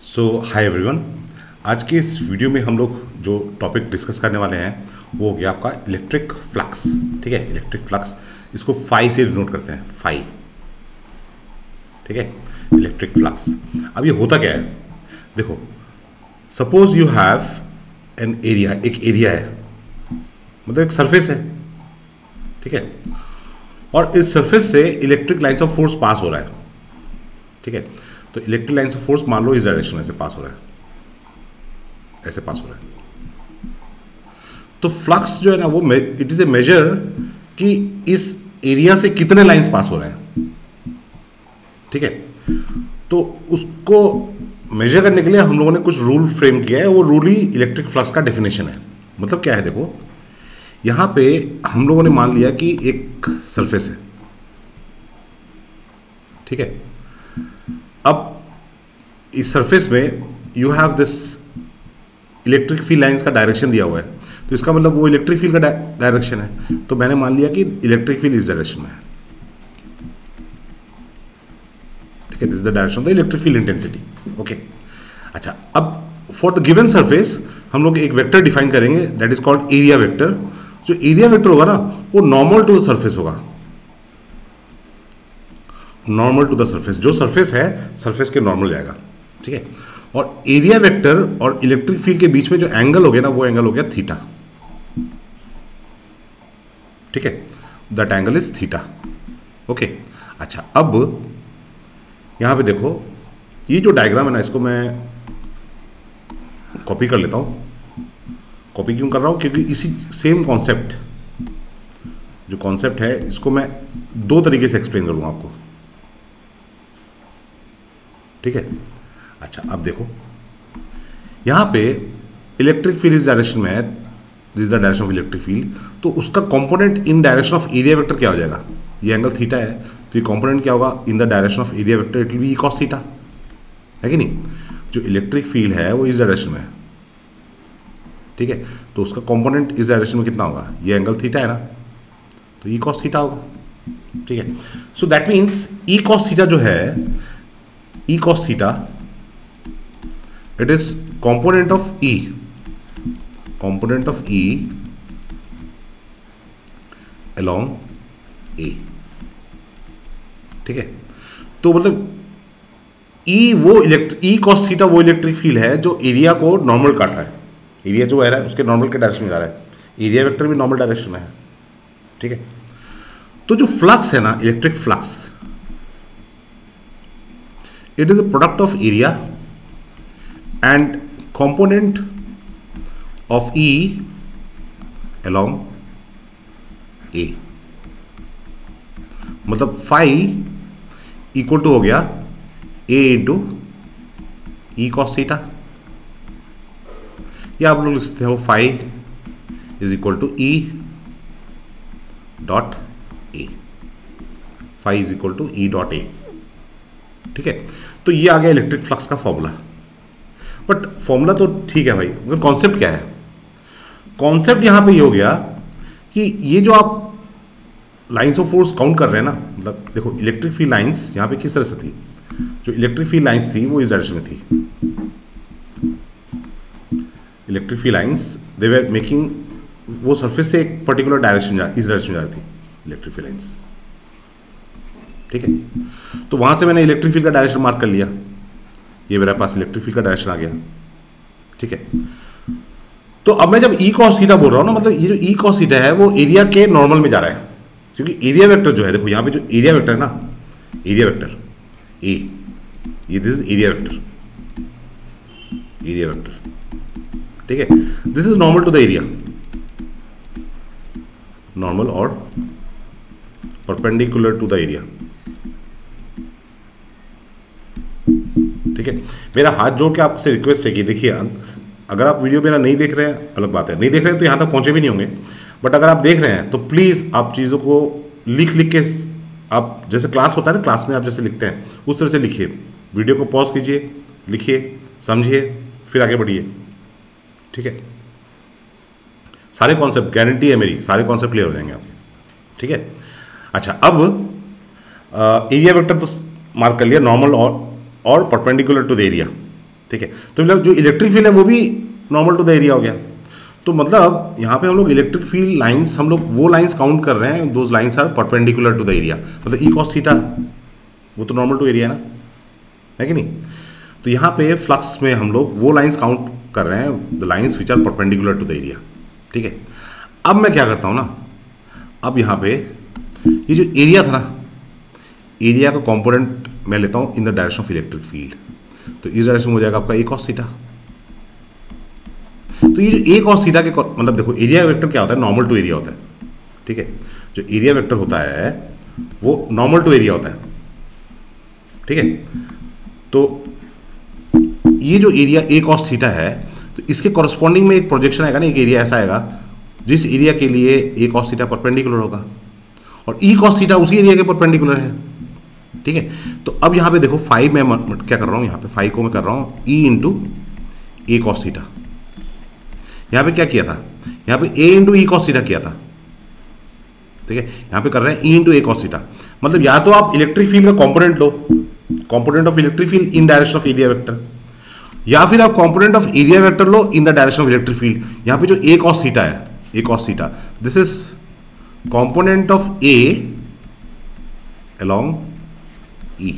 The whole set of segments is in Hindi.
सो हाय एवरीवन। आज के इस वीडियो में हम लोग जो टॉपिक डिस्कस करने वाले हैं वो हो गया आपका इलेक्ट्रिक फ्लक्स। ठीक है, इलेक्ट्रिक फ्लक्स इसको फाई से डिनोट करते हैं, फाई। ठीक है, इलेक्ट्रिक फ्लक्स। अब ये होता क्या है, देखो suppose you have an area, एक एरिया है, मतलब एक सरफेस है। ठीक है, और इस सरफेस से electric lines of force pass हो रहा है। ठीक है, तो इलेक्ट्रिक लाइन्स ऑफ फोर्स मान लो इस डायरेक्शन में से पास हो रहा है, ऐसे पास हो रहा है। तो फ्लक्स जो है ना वो इट इज ए मेजर कि इस एरिया से कितने लाइंस पास हो रहे हैं। ठीक है, तो उसको मेजर करने के लिए हम लोगों ने कुछ रूल फ्रेम किया है। वो रूल ही इलेक्ट्रिक फ्लक्स का डेफिनेशन है। मतलब क्या है, देखो यहां पे हम लोगों ने मान लिया कि एक सरफेस है। ठीक है, अब इस सरफेस में you have this electric field lines का डायरेक्शन दिया हुआ है, तो इसका मतलब वो इलेक्ट्रिक फील्ड का डायरेक्शन है। तो मैंने मान लिया कि इलेक्ट्रिक फील्ड इस डायरेक्शन में है। ठीक है, this is the direction of the electric field intensity. Okay, अच्छा, अब फॉर द गिवन सरफेस हम लोग एक वेक्टर डिफाइन करेंगे, that is called area vector. जो एरिया वेक्टर होगा ना वो नॉर्मल टू द सरफेस होगा, नॉर्मल टू द सरफेस। जो सरफेस है सरफेस के नॉर्मल जाएगा। ठीक है, और एरिया वेक्टर और इलेक्ट्रिक फील्ड के बीच में जो एंगल हो गया ना वो एंगल हो गया थीटा। ठीक है, that angle is theta. Okay, अच्छा, अब यहां पे देखो ये जो डायग्राम है ना, इसको मैं कॉपी कर लेता हूं। कॉपी क्यों कर रहा हूं, क्योंकि इसी सेम कॉन्सेप्ट, जो कॉन्सेप्ट है इसको मैं दो तरीके से एक्सप्लेन करूंगा आपको। ठीक है, अच्छा, अब देखो यहां पे इलेक्ट्रिक फील्ड इस डायरेक्शन में है, this is the direction of electric field. तो उसका component in direction of area vector क्या हो जाएगा, ये एंगल थीटा है, तो ये कंपोनेंट क्या होगा in the direction of area vector, it will be cos theta, है कि नहीं। जो इलेक्ट्रिक फील्ड है वो इस डायरेक्शन में है। ठीक है, तो उसका कंपोनेंट इस डायरेक्शन में कितना होगा, ये एंगल थीटा है ना, तो ई cos थीटा होगा। ठीक है, so that means E cos theta जो है, E cos theta, it is component of E along A। ठीक है, तो मतलब E cos theta वो इलेक्ट्रिक फील्ड है जो एरिया को नॉर्मल काट रहा है। एरिया जो है उसके नॉर्मल के डायरेक्शन में जा रहा है, एरिया वेक्टर भी नॉर्मल डायरेक्शन में है। ठीक है, तो जो फ्लक्स है ना, electric flux, it is a product of area and component of E along A। मतलब फाई इक्वल टू हो गया A into E cos theta, या आप लोग लिख सकते हो phi is equal to E dot A। Phi is equal to E dot A। ठीक है, तो ये आ गया इलेक्ट्रिक फ्लक्स का फॉर्मूला। बट फॉर्मूला तो ठीक है भाई, मगर कॉन्सेप्ट क्या है, कॉन्सेप्ट यहां पे ये हो गया कि ये जो आप लाइंस ऑफ फोर्स काउंट कर रहे हैं ना, मतलब देखो इलेक्ट्रिक फील्ड लाइंस यहां पे किस तरह से थी, जो इलेक्ट्रिक फील्ड लाइंस थी वो इस डायरेक्शन में थी। Electric field lines they were making, वो सरफेस से एक पर्टिकुलर डायरेक्शन इस डायरेक्शन में जा रही थी इलेक्ट्रिक फील्ड लाइंस। ठीक है, तो वहां से मैंने इलेक्ट्रिक फील्ड का डायरेक्शन मार्क कर लिया, ये मेरे पास इलेक्ट्रिक फील्ड का डायरेक्शन आ गया। ठीक है, तो अब मैं जब ई cos थीटा बोल रहा हूं ना, मतलब ये जो ई cos थीटा है वो एरिया के नॉर्मल में जा रहा है, क्योंकि एरिया वेक्टर जो है, देखो यहां पे जो एरिया वेक्टर है ना, एरिया वेक्टर ए, ये this is area vector, area vector. ठीक है, this is normal to the area, normal और परपेंडिकुलर टू द एरिया। ठीक है, मेरा हाथ जोड़ के आपसे रिक्वेस्ट है कि देखिए, अगर आप वीडियो मेरा नहीं देख रहे हैं अलग बात है, नहीं देख रहे हैं तो यहाँ तक पहुँचे भी नहीं होंगे, बट अगर आप देख रहे हैं तो प्लीज़ आप चीज़ों को लिख के, आप जैसे क्लास होता है ना, क्लास में आप जैसे लिखते हैं उस तरह से लिखिए, वीडियो को पॉज कीजिए, लिखिए, समझिए, फिर आगे बढ़िए। ठीक है, सारे कॉन्सेप्ट, गारंटी है मेरी, सारे कॉन्सेप्ट क्लियर हो जाएंगे आपके। ठीक है, अच्छा, अब एरिया वेक्टर तो मार्क कर लिया, नॉर्मल और परपेंडिकुलर टू द एरिया। ठीक है। तो मतलब जो इलेक्ट्रिक फील्ड है वो भी नॉर्मल टू द एरिया हो गया। तो मतलब यहाँ पे हम लोग इलेक्ट्रिक फील्ड लाइंस, हम लोग वो लाइंस काउंट कर रहे हैं, those lines are perpendicular to the area. मतलब ई कॉस थीटा वो तो नॉर्मल टू एरिया है ना, है कि नहीं। तो यहाँ पे फ्लक्स में हम लोग वो लाइंस काउंट कर रहे हैं, the lines which are perpendicular to the area. ठीक है। अब मैं क्या करता हूँ ना, अब यहाँ पे ये जो एरिया था ना, एरिया का कंपोनेंट मैं लेता हूँ in the direction of electric field. तो इस डायरेक्शन में हो जाएगा आपका ए कॉस थीटा। तो ये जो ए कॉस थीटा के मतलब देखो, एरिया वेक्टर क्या होता है, नॉर्मल टू एरिया होता है। ठीक है। जो एरिया वेक्टर होता है वो नॉर्मल टू एरिया होता है। ठीक है। तो ये जो एरिया ए कॉस थीटा है, तो इसके कॉरस्पॉन्डिंग में एक प्रोजेक्शन आएगा ना, एक एरिया ऐसा आएगा जिस एरिया के लिए ए कॉस थीटा परपेंडिकुलर होगा, और ई कॉस थीटा उसी एरिया के परपेंडिकुलर है। ठीक है। तो अब यहाँ पे देखो, फाइव मैं क्या कर रहा हूँ, यहाँ पे फाइव को मैं कर रहा हूँ ई इंटू ए कॉस थीटा। यहाँ पे क्या किया था, यहाँ पे ए इंटू ई कॉस थीटा किया था। ठीक है। यहाँ पे कर रहे हैं ई इंटू ए कॉस थीटा। मतलब या तो आप इलेक्ट्रिक फील्ड का component low, component of electric field in direction of area vector, या फिर आप component of area vector low in the direction of electric field. यहाँ पे जो ए कॉस थीटा है, A cos theta, this is component of A along E,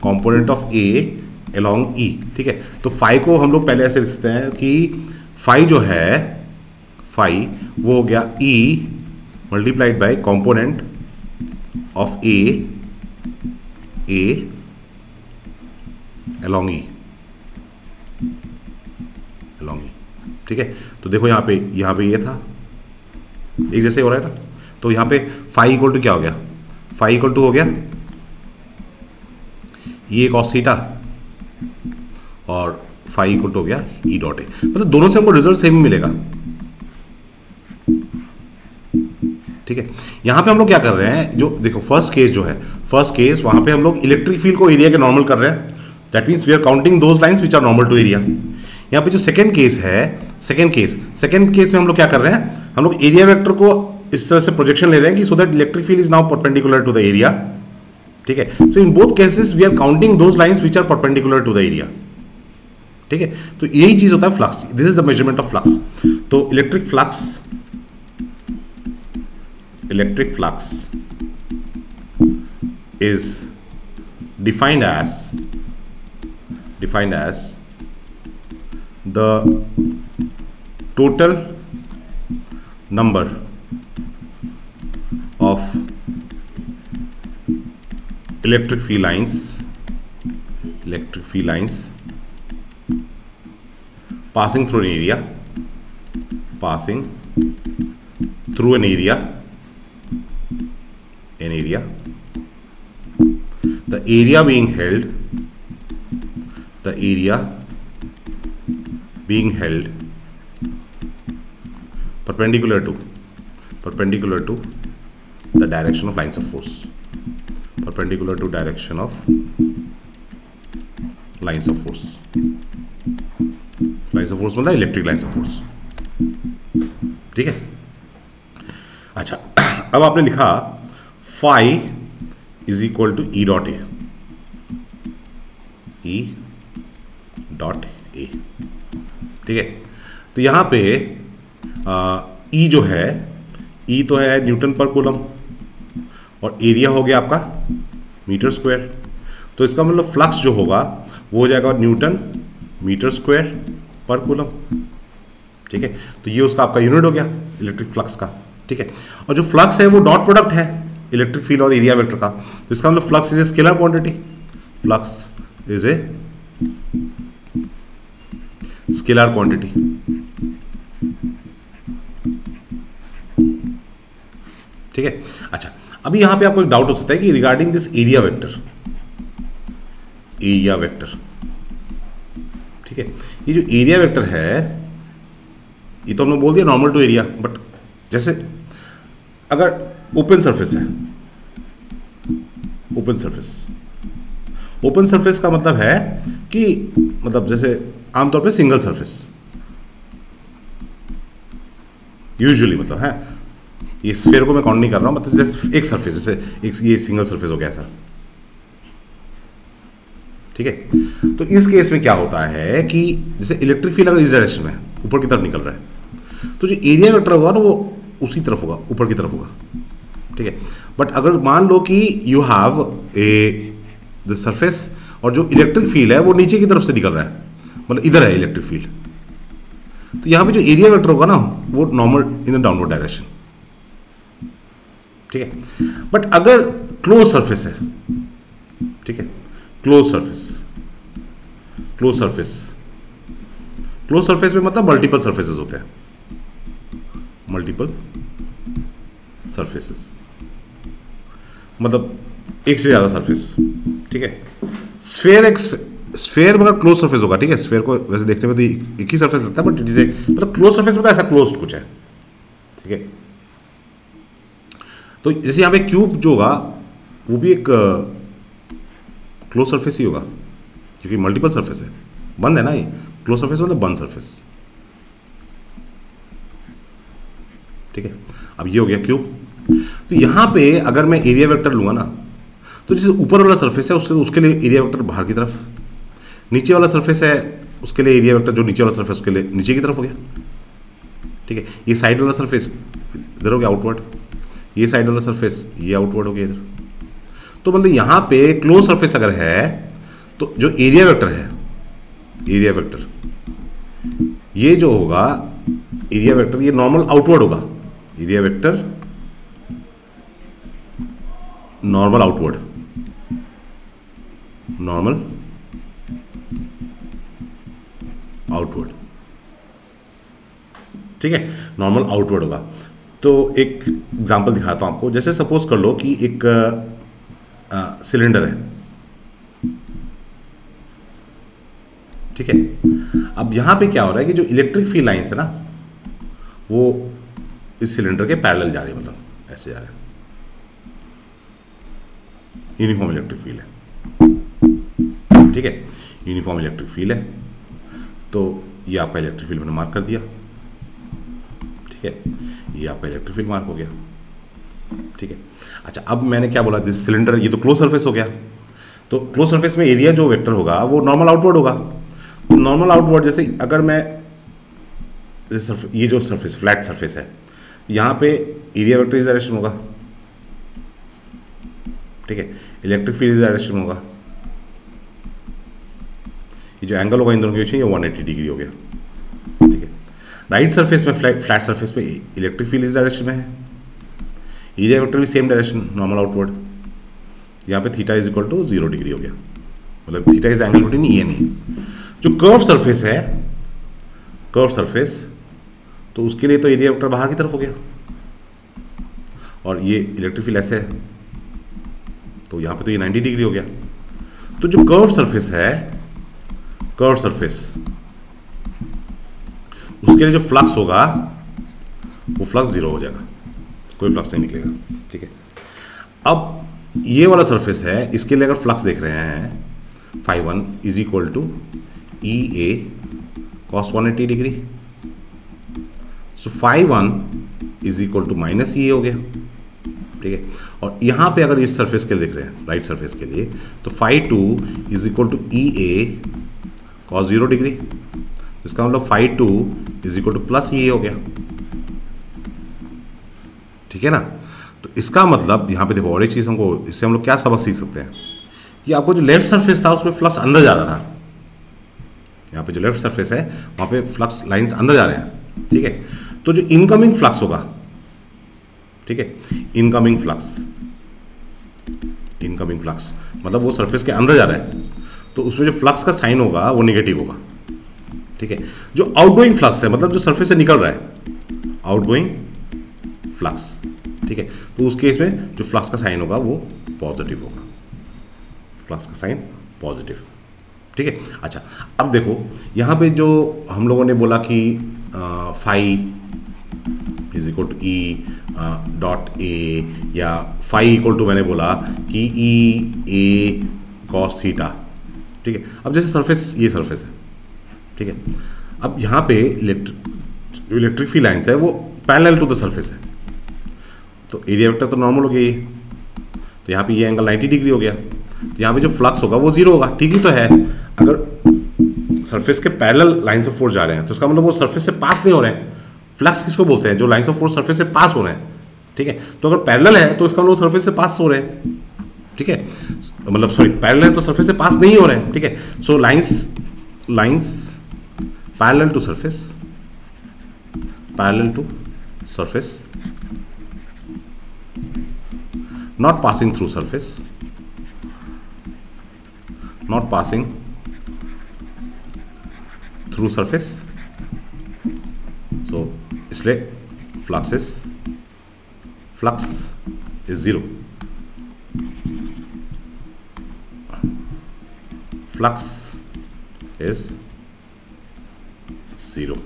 component of A along E। ठीक है। तो फाई को हम लोग पहले ऐसे लिखते हैं कि फाई जो है, फाई वो हो गया E multiplied by component of A along E, along E। ठीक है। तो देखो यहाँ पे ये था, एक जैसे हो रहा है ना। तो यहाँ पे फाई इक्वल टू क्या हो गया, फाई इक्वल टू हो गया ये कॉस थीटा, और फाई इक्वल टू हो गया ई डॉट ए। मतलब दोनों से हमको रिजल्ट सेम ही मिलेगा। ठीक है। यहां पे हम लोग क्या कर रहे हैं, जो देखो फर्स्ट केस जो है, फर्स्ट केस वहां पे हम लोग इलेक्ट्रिक फील्ड को एरिया के नॉर्मल कर रहे हैं। That means we are counting those lines which are normal to area. यहाँ पे जो सेकंड केस है, सेकंड केस में हम लोग क्या कर रहे हैं, हम लोग एरिया वेक्टर को इस तरह से प्रोजेक्शन ले रहे हैं कि so that electric field is now perpendicular to the area. ठीक है। So in both cases we are counting those lines which are perpendicular to the area. ठीक है। तो यही चीज होता है flux, this is the measurement of flux. तो electric flux is defined as the total number of electric field lines passing through an area, the area being held perpendicular to the direction of lines of force, perpendicular to direction of lines of force मतलब इलेक्ट्रिक लाइन्स ऑफ फोर्स। ठीक है। अच्छा, अब आपने लिखा phi is equal to E dot A. ठीक है। तो यहां पे ई जो है, ई तो है न्यूटन पर कूलम, और एरिया हो गया आपका मीटर स्क्वायर। तो इसका मतलब फ्लक्स जो होगा वो हो जाएगा न्यूटन मीटर स्क्वायर पर कूलम। ठीक है। तो ये उसका आपका यूनिट हो गया इलेक्ट्रिक फ्लक्स का। ठीक है। और जो फ्लक्स है वो डॉट प्रोडक्ट है इलेक्ट्रिक फील्ड और एरिया वेक्टर का। तो इसका मतलब flux is a scalar quantity, flux is a scalar quantity. ठीक है। अच्छा, अभी यहां पे आपको एक डाउट हो सकता है कि रिगार्डिंग दिस एरिया वेक्टर, ठीक है, ये जो एरिया वेक्टर है ये तो हमने बोल दिया नॉर्मल टू एरिया, बट जैसे अगर ओपन सरफेस है, ओपन सरफेस का मतलब है कि मतलब जैसे आमतौर पे सिंगल सरफेस यूजुअली मतलब है, ये स्फीयर को मैं काउंट नहीं कर रहा हूं, मतलब जैसे एक सरफेस, जैसे एक ये सिंगल सरफेस हो गया सर। ठीक है। तो इस केस में क्या होता है कि जैसे इलेक्ट्रिक फील्ड अगर इस डायरेक्शन में ऊपर की तरफ निकल रहा है तो जो एरिया वेक्टर होगा ना वो उसी तरफ होगा, ऊपर की तरफ होगा, ठीक है। बट अगर मान लो कि यू हैव द सरफेस और जो इलेक्ट्रिक फील्ड है वो नीचे की तरफ से निकल रहा है, मतलब इधर है इलेक्ट्रिक फील्ड, तो यहां पे जो एरिया वेक्टर होगा ना वो normal in the downward direction, ठीक है। बट अगर क्लोज सरफेस है, ठीक है, close surface, close surface, close surface में मतलब मल्टीपल सरफेसेस होते हैं, मल्टीपल सरफेसेस मतलब एक से ज्यादा सरफेस, ठीक है। स्फेयर एक स्फेयर मतलब क्लोज सरफेस होगा, ठीक है। स्फेयर को वैसे देखने में तो एक ही सरफेस लगता है, बट जिसे मतलब क्लोज सरफेस में तो ऐसा क्लोज कुछ है, ठीक है। तो जैसे यहां पे क्यूब जो होगा वो भी एक क्लोज सरफेस ही होगा क्योंकि मल्टीपल सरफेस है, बंद है ना ये, क्लोज सरफेस मतलब बंद सरफेस, ठीक है। अब ये हो गया क्यूब। तो यहां पे अगर मैं एरिया वेक्टर लूंगा ना तो जैसे ऊपर वाला सरफेस है उसके लिए एरिया वेक्टर बाहर की तरफ, नीचे वाला सरफेस है उसके लिए एरिया वेक्टर जो नीचे वाला सरफेस उसके लिए नीचे की तरफ हो गया, ठीक है। ये साइड वाला सरफेस इधर हो गया आउटवर्ड, ये साइड वाला सरफेस ये आउटवर्ड हो गया इधर। तो मतलब यहां पे क्लोज सरफेस अगर है तो जो एरिया वेक्टर है, एरिया वेक्टर ये जो होगा एरिया वेक्टर ये नॉर्मल आउटवर्ड होगा, area vector normal outward, normal outward, ठीक है, नॉर्मल आउटवर्ड होगा। तो एक एग्जांपल दिखाता हूं आपको। जैसे सपोज कर लो कि एक सिलेंडर है, ठीक है। अब यहां पे क्या हो रहा है कि जो इलेक्ट्रिक फील्ड लाइंस है ना वो इस सिलेंडर के पैरेलल जा रही है, मतलब ऐसे जा रहे हैं, यूनिफॉर्म इलेक्ट्रिक फील्ड है, ठीक है, यूनिफॉर्म इलेक्ट्रिक फील्ड है। तो ये आपका इलेक्ट्रिक फील्ड मैंने मार्क कर दिया, ठीक है, ये आपका इलेक्ट्रिक फील्ड मार्क हो गया, ठीक है। अच्छा अब मैंने क्या बोला, दिस सिलेंडर, ये तो क्लोज सरफेस हो गया। तो क्लोज सरफेस में एरिया जो वेक्टर होगा वो नॉर्मल आउटवर्ड होगा। नॉर्मल आउटवर्ड जैसे अगर मैं ये जो सरफेस फ्लैट सरफेस है यहां पे एरिया वेक्टर इस डायरेक्शन होगा, ठीक है, इलेक्ट्रिक फील्ड इस डायरेक्शन होगा, ये जो एंगल होगा इन दोनों के बीच में ये 180 डिग्री हो गया, ठीक है। राइट सरफेस में फ्लैट सरफेस पे इलेक्ट्रिक फील्ड इस डायरेक्शन में है, एरिया वेक्टर भी सेम डायरेक्शन नॉर्मल आउटवर्ड, यहाँ पे theta is equal to 0 degree हो गया, मतलब theta is angle between E and A. जो कर्व सरफेस है, कर्व सरफेस, तो उसके लिए तो एरिया वेक्टर बाहर की तरफ हो गया और ये इलेक्ट्रिक फील्ड ऐसे है तो यहाँ पे तो ये 90 डिग्री हो गया। तो जो कर्व सरफेस है, कर्व सरफेस, उसके लिए जो फ्लक्स होगा वो फ्लक्स 0 हो जाएगा, कोई फ्लक्स नहीं निकलेगा, ठीक है। अब ये वाला सरफेस है, इसके लिए अगर फ्लक्स देख रहे हैं φ1 is equal to E A cos 180 degree, so φ1 is equal to minus E A हो गया, ठीक है। और यहां पे अगर इस सरफेस के लिए देख रहे हैं, राइट सरफेस के लिए, तो φ2 is equal to E A cos 0 degree, इसका मतलब φ2 is equal to plus E A हो गया, ठीक है ना। तो इसका मतलब यहां पे देखो और एक चीज हमको, इससे हम लोग क्या सबक सीख सकते हैं कि आपको जो लेफ्ट सरफेस था उसमें फ्लक्स अंदर जा रहा था, यहाँ पे जो लेफ्ट सरफेस है वहां पे फ्लक्स लाइंस अंदर जा रहे हैं, ठीक है। तो जो इनकमिंग फ्लक्स होगा, ठीक है, इनकमिंग फ्लक्स, इनकमिंग फ्लक्स मतलब वो सरफेस के अंदर जा रहा है तो उसमें जो फ्लक्स का साइन होगा वो नेगेटिव होगा, ठीक है। जो आउटगोइंग फ्लक्स है मतलब जो सरफेस से निकल रहा है, आउटगोइंग फ्लक्स, ठीक है, तो उस केस में जो फ्लक्स का साइन होगा वो पॉजिटिव होगा, फ्लक्स का साइन पॉजिटिव, ठीक है। अच्छा अब देखो यहाँ पे जो हम लोगों ने बोला कि phi is equal to E dot A, या फाई इक्वल टू मैंने बोला कि ई ए कॉस थीटा, ठीक है। अब जैसे सरफेस, ये सरफेस है, ठीक है। अब यहाँ पे इलेक्ट्रिक फील्ड लाइन्स है वो पैरेलल टू द सरफेस है, तो एरिया वेक्टर तो नॉर्मल हो गया ये, तो यहाँ पे ये एंगल 90 डिग्री हो गया। यहाँ पे जो फ्लक्स होगा वो जीरो होगा, ठीक ही तो है। अगर सरफेस के पैरेलल लाइंस ऑफ फोर्स जा रहे हैं तो इसका मतलब वो सरफेस से पास नहीं हो रहे हैं। फ्लक्स किसको बोलते हैं? जो लाइंस ऑफ फोर्स सरफेस से पास हो रहे हैं, ठीक है। तो अगर पैरेलल है तो इसका मतलब सरफेस से पास हो रहे हैं, ठीक है। मतलब सॉरी, पैरेलल है तो सरफेस से पास नहीं हो रहे हैं, ठीक है। So lines parallel to surface, parallel to surface, not passing through surface, not passing through surface, so इसलिए flux is zero, flux is zero,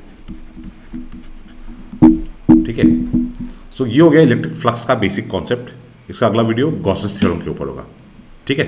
ठीक है। सो ये हो गया इलेक्ट्रिक फ्लक्स का बेसिक कॉन्सेप्ट। इसका अगला वीडियो गॉसेस थ्योरम के ऊपर होगा, ठीक है।